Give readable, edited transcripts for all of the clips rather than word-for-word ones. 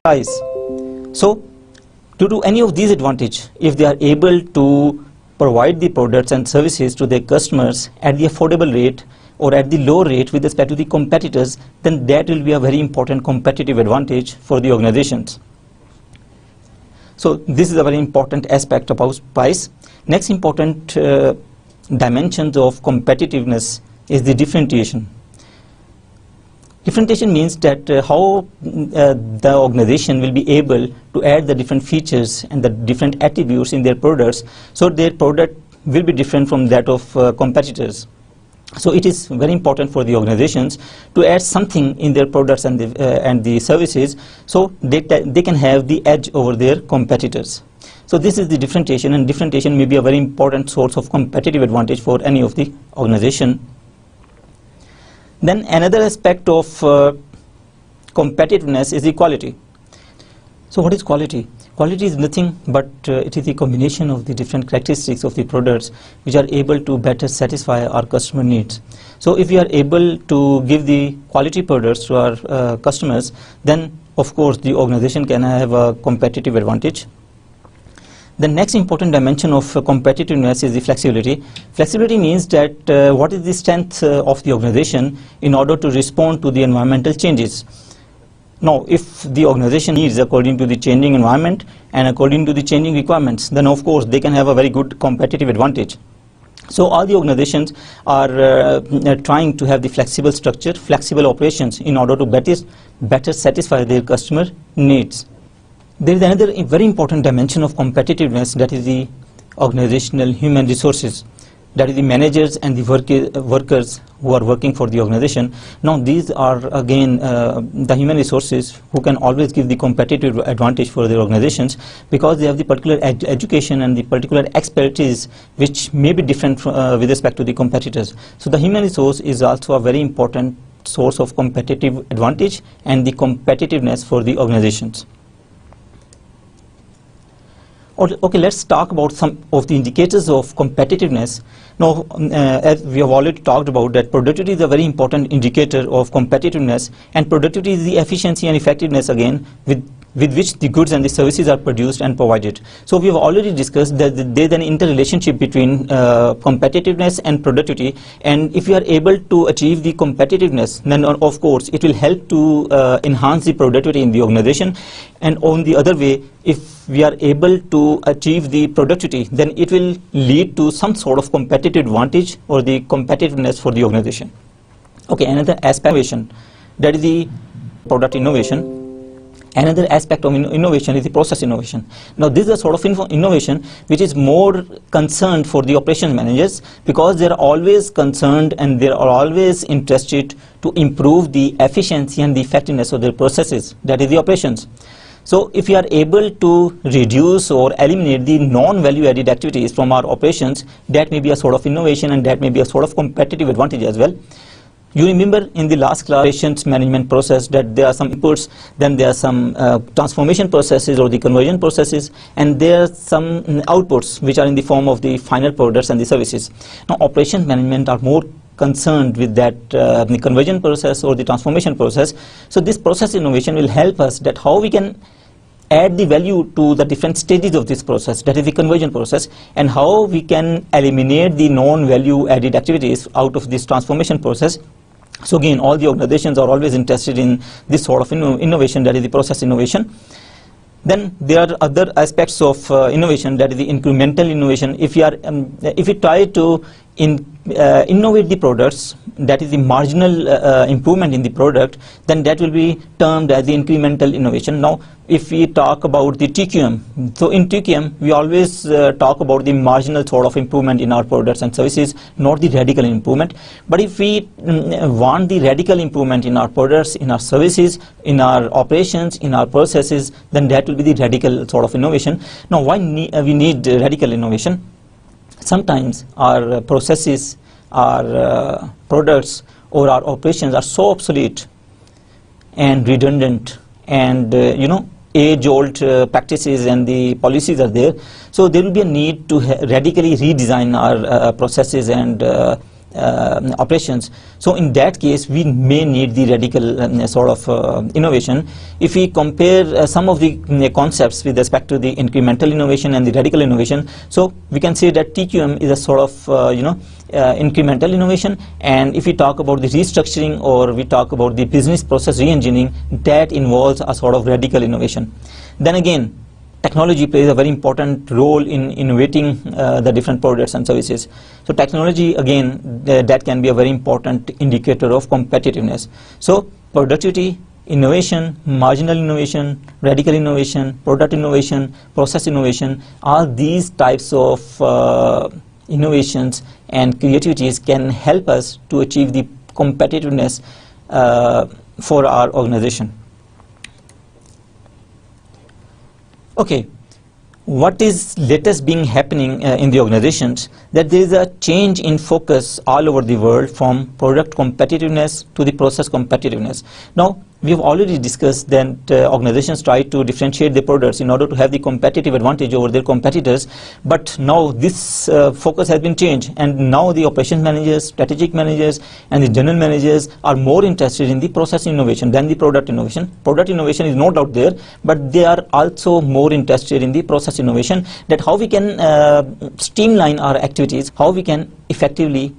price. So due to any of these advantages, if they are able to provide the products and services to their customers at the affordable rate or at the low rate with respect to the competitors, then that will be a very important competitive advantage for the organizations. So this is a very important aspect about price. Next important dimensions of competitiveness is the differentiation. Differentiation means that how the organization will be able to add the different features and the different attributes in their products, so their product will be different from that of competitors. So it is very important for the organizations to add something in their products and the services, so they can have the edge over their competitors. So this is the differentiation, and differentiation may be a very important source of competitive advantage for any of the organization. Then another aspect of competitiveness is equality. So what is quality? Quality is nothing but it is the combination of the different characteristics of the products which are able to better satisfy our customer needs. So if we are able to give the quality products to our customers, then of course the organization can have a competitive advantage. The next important dimension of competitiveness is the flexibility. Flexibility means that what is the strength of the organization in order to respond to the environmental changes. Now, if the organization needs according to the changing environment and according to the changing requirements, then of course they can have a very good competitive advantage. So all the organizations are trying to have the flexible structure, flexible operations in order to better satisfy their customer needs. There is another very important dimension of competitiveness, that is the organizational human resources. That is the managers and the workers who are working for the organization. Now these are again the human resources who can always give the competitive advantage for their organizations, because they have the particular education and the particular expertise which may be different with respect to the competitors. So the human resource is also a very important source of competitive advantage and the competitiveness for the organizations. Okay, let's talk about some of the indicators of competitiveness. Now, as we have already talked about, that productivity is a very important indicator of competitiveness, and productivity is the efficiency and effectiveness again with which the goods and the services are produced and provided. So we have already discussed that there is an interrelationship between competitiveness and productivity, and if you are able to achieve the competitiveness, then of course it will help to enhance the productivity in the organization. And on the other way, if we are able to achieve the productivity, then it will lead to some sort of competitive advantage or the competitiveness for the organization. Okay, another aspect of innovation, that is the product innovation. Another aspect of innovation is the process innovation. Now this is a sort of innovation which is more concerned for the operations managers, because they are always concerned and they are always interested to improve the efficiency and the effectiveness of their processes, that is the operations. So if we are able to reduce or eliminate the non-value added activities from our operations, that may be a sort of innovation, and that may be a sort of competitive advantage as well. You remember in the last class, operations management process, that there are some inputs, then there are some transformation processes or the conversion processes, and there are some outputs which are in the form of the final products and the services. Now operations management are more concerned with that the conversion process or the transformation process. So this process innovation will help us that how we can add the value to the different stages of this process, that is the conversion process, and how we can eliminate the non-value added activities out of this transformation process. So again, all the organizations are always interested in this sort of innovation, that is the process innovation. Then there are other aspects of innovation, that is the incremental innovation. If we try to innovate the products, that is the marginal improvement in the product, then that will be termed as the incremental innovation. Now if we talk about the TQM, so in TQM we always talk about the marginal sort of improvement in our products and services, not the radical improvement. But if we want the radical improvement in our products, in our services, in our operations, in our processes, then that will be the radical sort of innovation. Now why we need radical innovation? Sometimes our processes, our products or our operations are so obsolete and redundant, and age-old practices and the policies are there. So there will be a need to radically redesign our processes and operations. So in that case, we may need the radical sort of innovation. If we compare some of the concepts with respect to the incremental innovation and the radical innovation, so we can say that TQM is a sort of incremental innovation, and if we talk about the restructuring or we talk about the business process re-engineering, that involves a sort of radical innovation. Then again, technology plays a very important role in innovating the different products and services. So technology, again, that can be a very important indicator of competitiveness. So productivity, innovation, marginal innovation, radical innovation, product innovation, process innovation, all these types of innovations and creativities can help us to achieve the competitiveness for our organization. Okay, what is latest being happening in the organizations, that there is a change in focus all over the world from product competitiveness to the process competitiveness. Now, we have already discussed that organizations try to differentiate their products in order to have the competitive advantage over their competitors, but now this focus has been changed, and now the operations managers, strategic managers and the general managers are more interested in the process innovation than the product innovation. Product innovation is no doubt there, but they are also more interested in the process innovation, that how we can streamline our activities, how we can effectively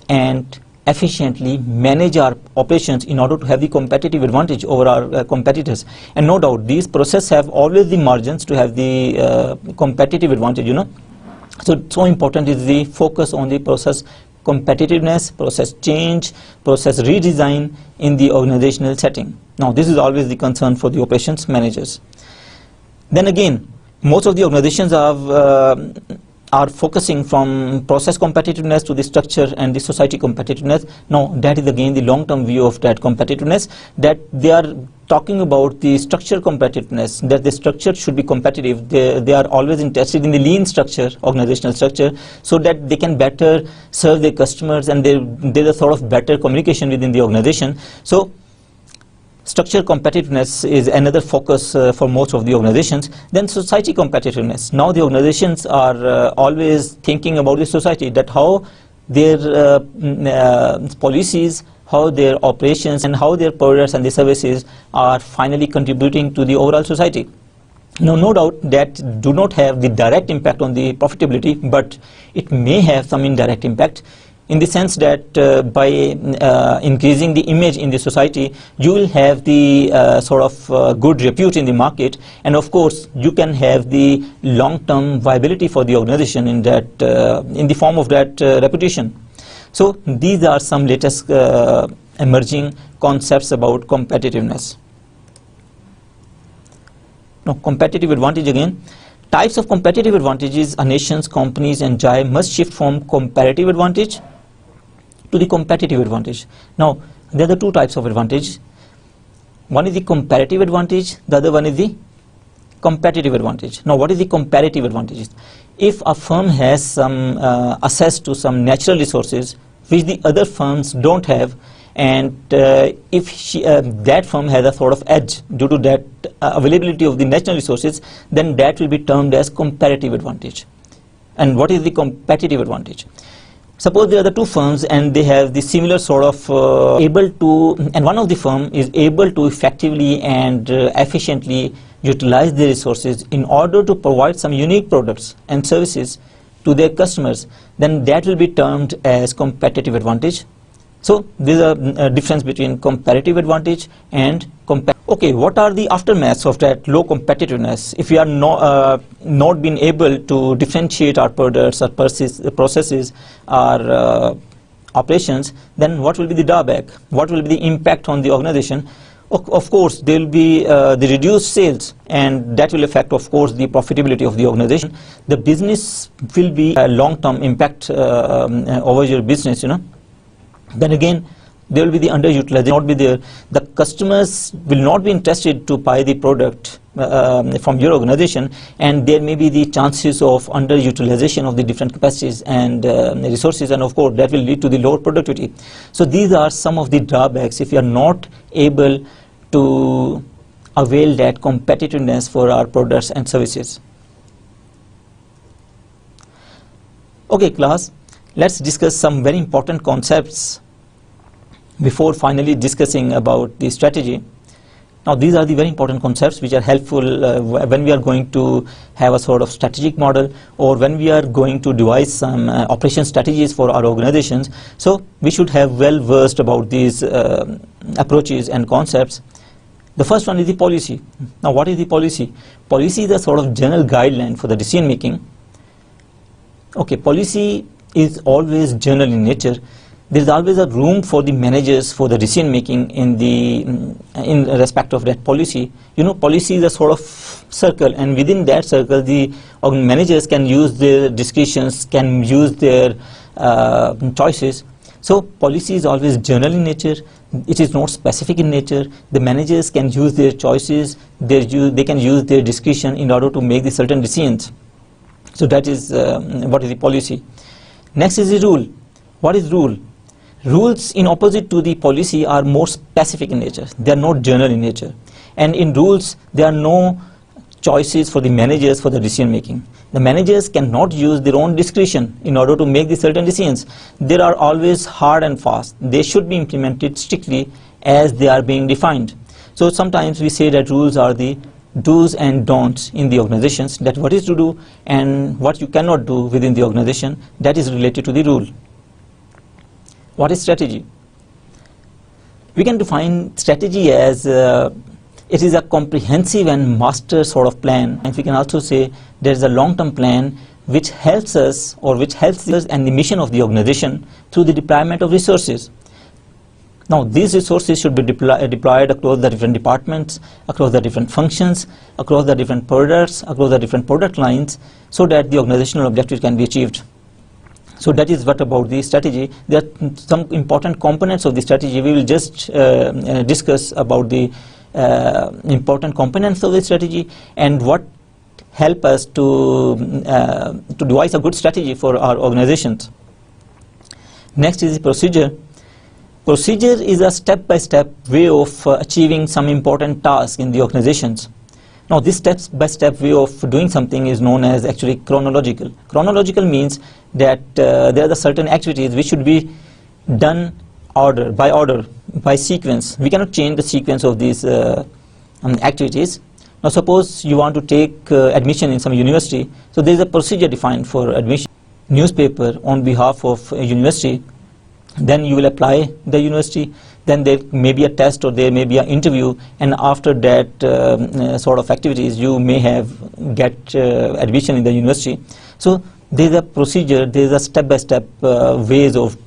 and efficiently manage our operations in order to have the competitive advantage over our competitors. And no doubt these processes have always the margins to have the competitive advantage, so important is the focus on the process competitiveness, process change, process redesign in the organizational setting. Now this is always the concern for the operations managers. Then again, most of the organizations are focusing from process competitiveness to the structure and the society competitiveness. Now that is again the long-term view of that competitiveness, that they are talking about the structure competitiveness, that the structure should be competitive. They are always interested in the lean structure, organizational structure, so that they can better serve their customers, and there's a sort of better communication within the organization. So structure competitiveness is another focus for most of the organizations. Then society competitiveness. Now the organizations are always thinking about the society, that how their policies, how their operations and how their products and the services are finally contributing to the overall society. Now, no doubt that do not have the direct impact on the profitability, but it may have some indirect impact, in the sense that by increasing the image in the society, you will have the sort of good repute in the market, and of course you can have the long-term viability for the organization in that in the form of that reputation. So these are some latest emerging concepts about competitiveness. Now, competitive advantage again. Types of competitive advantages a nations, companies enjoy must shift from comparative advantage to the competitive advantage. Now, there are the two types of advantage. One is the comparative advantage, the other one is the competitive advantage. Now, what is the comparative advantages? If a firm has some access to some natural resources which the other firms don't have, and if that firm has a sort of edge due to that availability of the natural resources, then that will be termed as comparative advantage. And what is the competitive advantage? Suppose there are the two firms and they have the similar sort of and one of the firm is able to effectively and efficiently utilize the resources in order to provide some unique products and services to their customers, then that will be termed as competitive advantage. So there is a difference between comparative advantage and Okay, what are the aftermaths of that low competitiveness? If we are not being able to differentiate our products, our processes, our operations, then what will be the drawback? What will be the impact on the organization? Of course, there will be the reduced sales, and that will affect, of course, the profitability of the organization. The business will be a long-term impact over your business, Then again, there will be the underutilization, not be there. The customers will not be interested to buy the product from your organization, and there may be the chances of underutilization of the different capacities and resources, and of course that will lead to the lower productivity. So these are some of the drawbacks if you are not able to avail that competitiveness for our products and services. Okay, class. let's discuss some very important concepts before finally discussing about the strategy. Now, these are the very important concepts which are helpful when we are going to have a sort of strategic model, or when we are going to devise some operation strategies for our organizations. So we should have well versed about these approaches and concepts. The first one is the policy. Now, what is the policy? Policy is a sort of general guideline for the decision making. Okay, policy is always general in nature. There is always a room for the managers for the decision making in respect of that policy. You know, policy is a sort of circle, and within that circle the managers can use their discretions, can use their choices. So policy is always general in nature. It is not specific in nature. The managers can use their choices, they can use their discretion in order to make the certain decisions. So that is what is the policy. Next is the rule. What is rule? Rules, in opposite to the policy, are more specific in nature. They are not general in nature. And in rules, there are no choices for the managers for the decision making. The managers cannot use their own discretion in order to make the certain decisions. They are always hard and fast. They should be implemented strictly as they are being defined. So sometimes we say that rules are the do's and don'ts in the organizations, that what is to do and what you cannot do within the organization, that is related to the rule. What is strategy? We can define strategy as it is a comprehensive and master sort of plan, and we can also say there is a long-term plan which helps us, or which helps us and the mission of the organization through the deployment of resources. Now, these resources should be deployed across the different departments, across the different functions, across the different products, across the different product lines, so that the organizational objectives can be achieved. So that is what about the strategy. There are some important components of the strategy. We will just discuss about the important components of the strategy and what help us to devise a good strategy for our organizations. Next is the procedure. Procedure is a step-by-step way of achieving some important task in the organizations. Now, this step-by-step way of doing something is known as actually chronological. Chronological means that there are certain activities which should be done order, by sequence. We cannot change the sequence of these activities. Now, suppose you want to take admission in some university, so there is a procedure defined for admission. Newspaper on behalf of a university, then you will apply the university, then there may be a test or there may be an interview, and after that sort of activities you may get admission in the university. So there is a procedure, there is a step-by-step ways of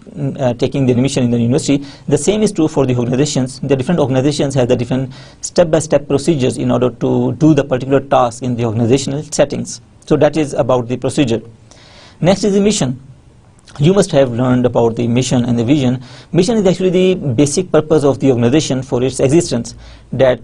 taking the admission in the university. The same is true for the organizations. The different organizations have the different step-by-step procedures in order to do the particular task in the organizational settings. So that is about the procedure. Next is the mission. You must have learned about the mission and the vision. Mission is actually the basic purpose of the organization for its existence. That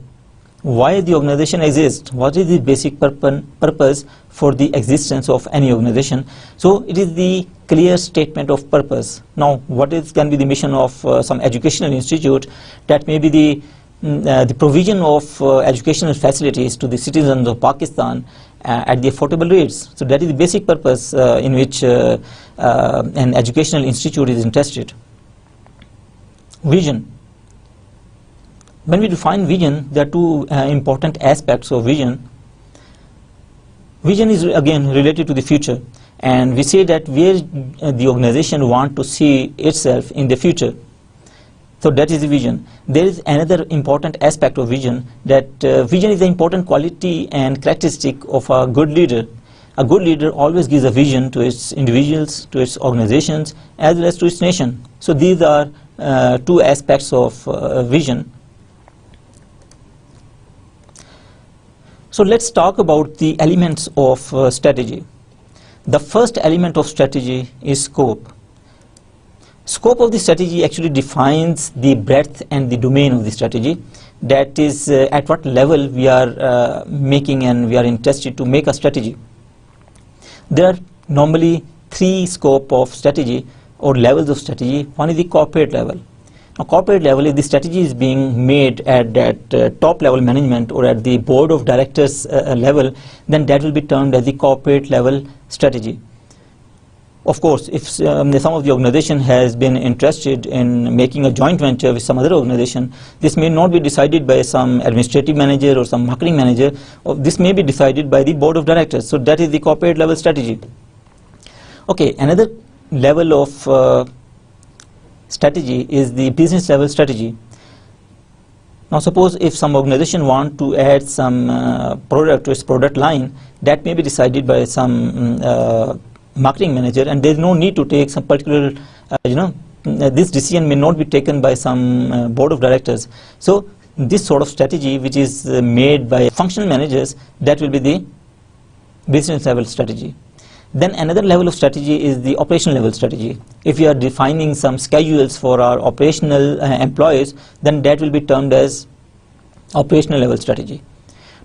why the organization exists, what is the basic purpose for the existence of any organization. So it is the clear statement of purpose. Now, what can be the mission of some educational institute? That may be the provision of educational facilities to the citizens of Pakistan at the affordable rates. So that is the basic purpose in which an educational institute is interested. Vision. When we define vision, there are two important aspects of vision. Vision is again related to the future, and we say that where the organization wants to see itself in the future. So that is the vision. There is another important aspect of vision, that vision is an important quality and characteristic of a good leader. A good leader always gives a vision to its individuals, to its organizations, as well as to its nation. So these are two aspects of vision. So let's talk about the elements of strategy. The first element of strategy is scope. Scope of the strategy actually defines the breadth and the domain of the strategy. That is at what level we are making and we are interested to make a strategy. There are normally three scope of strategy or levels of strategy. One is the corporate level. Now, corporate level, if the strategy is being made at that top level management or at the board of directors level, then that will be termed as the corporate level strategy. Of course, if some of the organization has been interested in making a joint venture with some other organization, this may not be decided by some administrative manager or some marketing manager, or this may be decided by the board of directors. So that is the corporate level strategy. Okay, another level of strategy is the business level strategy. Now suppose if some organization want to add some product to its product line, that may be decided by some marketing manager, and there is no need to take some particular, this decision may not be taken by some board of directors. So this sort of strategy which is made by functional managers, that will be the business level strategy. Then another level of strategy is the operational level strategy. If we are defining some schedules for our operational employees, then that will be termed as operational level strategy.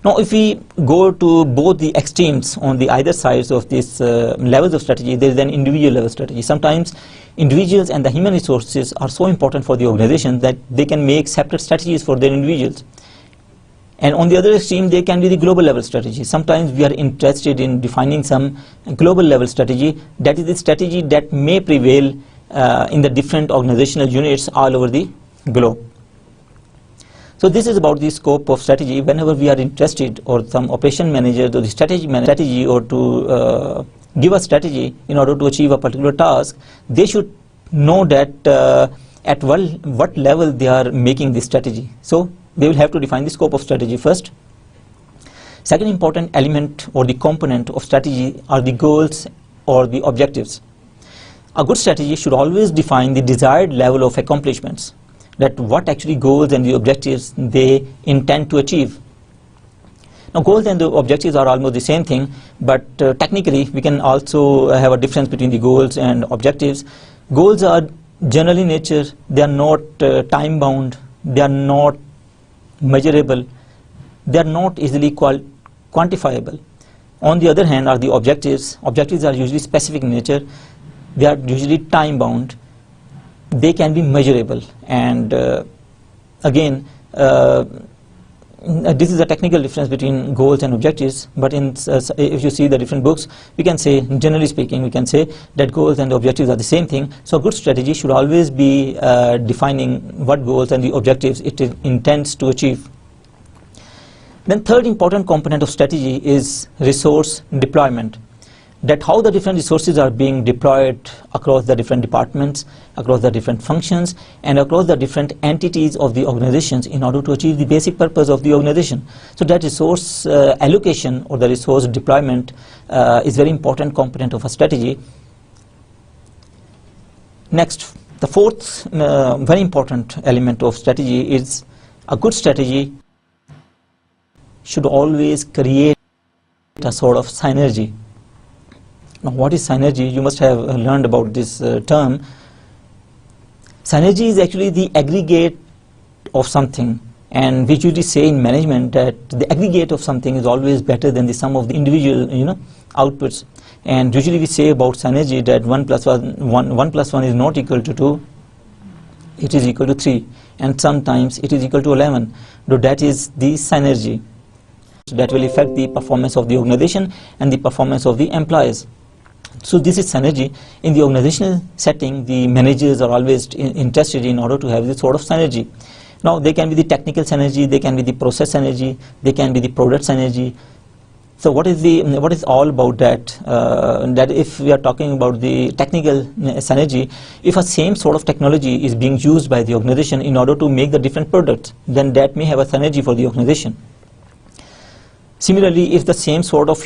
Now if we go to both the extremes on the either sides of these levels of strategy, there is an individual level strategy. Sometimes individuals and the human resources are so important for the organization that they can make separate strategies for their individuals. And on the other extreme, there can be the global level strategy. Sometimes we are interested in defining some global level strategy. That is the strategy that may prevail in the different organizational units all over the globe. So this is about the scope of strategy. Whenever we are interested, or some operation manager or the strategy or to give a strategy in order to achieve a particular task, they should know that at what level they are making this strategy. So they will have to define the scope of strategy first. Second important element or the component of strategy are the goals or the objectives. A good strategy should always define the desired level of accomplishments, that what actually goals and the objectives they intend to achieve. Now goals and the objectives are almost the same thing, but technically we can also have a difference between the goals and objectives. Goals are general in nature, they are not time bound, they are not measurable, they are not easily quantifiable. On the other hand are the objectives. Objectives are usually specific in nature, they are usually time bound, they can be measurable, and again this is a technical difference between goals and objectives, but if you see the different books, we can say, generally speaking, we can say that goals and objectives are the same thing. So a good strategy should always be defining what goals and the objectives it intends to achieve. Then third important component of strategy is resource deployment, that how the different resources are being deployed across the different departments, across the different functions, and across the different entities of the organizations in order to achieve the basic purpose of the organization. So that resource allocation or the resource deployment is very important component of a strategy. Next, the fourth very important element of strategy is a good strategy should always create a sort of synergy. Now what is synergy? You must have learned about this term. Synergy is actually the aggregate of something, and we usually say in management that the aggregate of something is always better than the sum of the individual outputs. And usually we say about synergy that 1 plus 1 is not equal to 2, it is equal to 3, and sometimes it is equal to 11. So that is the synergy that will affect the performance of the organization and the performance of the employees. So this is synergy. In the organizational setting, the managers are always interested in order to have this sort of synergy. Now they can be the technical synergy, they can be the process synergy, they can be the product synergy. So what is all about that? That if we are talking about the technical synergy, if a same sort of technology is being used by the organization in order to make the different products, then that may have a synergy for the organization. Similarly, if the same sort of